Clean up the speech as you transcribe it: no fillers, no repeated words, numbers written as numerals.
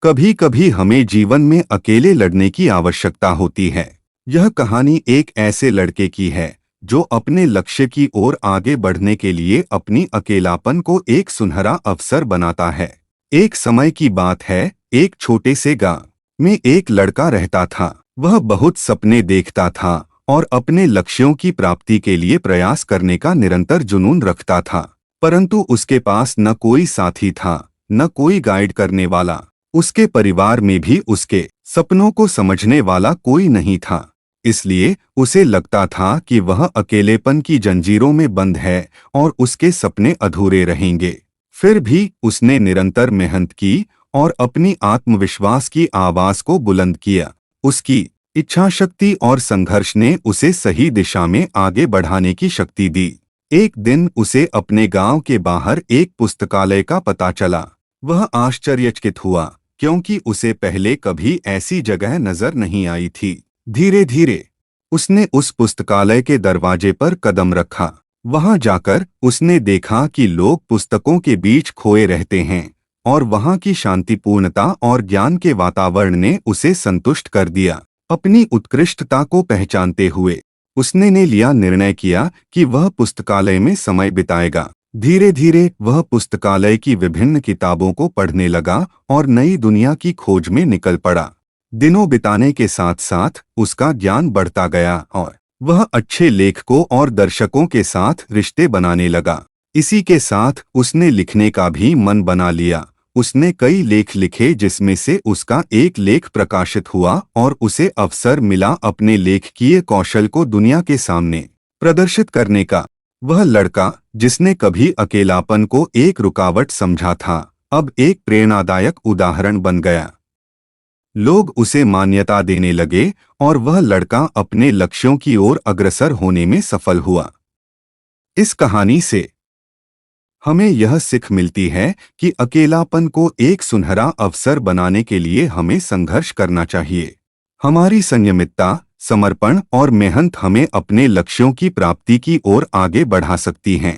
कभी कभी हमें जीवन में अकेले लड़ने की आवश्यकता होती है। यह कहानी एक ऐसे लड़के की है जो अपने लक्ष्य की ओर आगे बढ़ने के लिए अपनी अकेलापन को एक सुनहरा अवसर बनाता है। एक समय की बात है, एक छोटे से गांव में एक लड़का रहता था। वह बहुत सपने देखता था और अपने लक्ष्यों की प्राप्ति के लिए प्रयास करने का निरंतर जुनून रखता था, परंतु उसके पास न कोई साथी था, न कोई गाइड करने वाला। उसके परिवार में भी उसके सपनों को समझने वाला कोई नहीं था। इसलिए उसे लगता था कि वह अकेलेपन की जंजीरों में बंद है और उसके सपने अधूरे रहेंगे। फिर भी उसने निरंतर मेहनत की और अपनी आत्मविश्वास की आवाज को बुलंद किया। उसकी इच्छाशक्ति और संघर्ष ने उसे सही दिशा में आगे बढ़ाने की शक्ति दी। एक दिन उसे अपने गांव के बाहर एक पुस्तकालय का पता चला। वह आश्चर्यचकित हुआ क्योंकि उसे पहले कभी ऐसी जगह नजर नहीं आई थी। धीरे धीरे उसने उस पुस्तकालय के दरवाजे पर कदम रखा। वहां जाकर उसने देखा कि लोग पुस्तकों के बीच खोए रहते हैं और वहां की शांतिपूर्णता और ज्ञान के वातावरण ने उसे संतुष्ट कर दिया। अपनी उत्कृष्टता को पहचानते हुए उसने लिया निर्णय किया कि वह पुस्तकालय में समय बिताएगा। धीरे धीरे वह पुस्तकालय की विभिन्न किताबों को पढ़ने लगा और नई दुनिया की खोज में निकल पड़ा। दिनों बिताने के साथ साथ उसका ज्ञान बढ़ता गया और वह अच्छे लेखकों और दर्शकों के साथ रिश्ते बनाने लगा। इसी के साथ उसने लिखने का भी मन बना लिया। उसने कई लेख लिखे जिसमें से उसका एक लेख प्रकाशित हुआ और उसे अवसर मिला अपने लेखकीय कौशल को दुनिया के सामने प्रदर्शित करने का। वह लड़का जिसने कभी अकेलापन को एक रुकावट समझा था, अब एक प्रेरणादायक उदाहरण बन गया। लोग उसे मान्यता देने लगे और वह लड़का अपने लक्ष्यों की ओर अग्रसर होने में सफल हुआ। इस कहानी से हमें यह सीख मिलती है कि अकेलापन को एक सुनहरा अवसर बनाने के लिए हमें संघर्ष करना चाहिए। हमारी संयमितता, समर्पण और मेहनत हमें अपने लक्ष्यों की प्राप्ति की ओर आगे बढ़ा सकती हैं।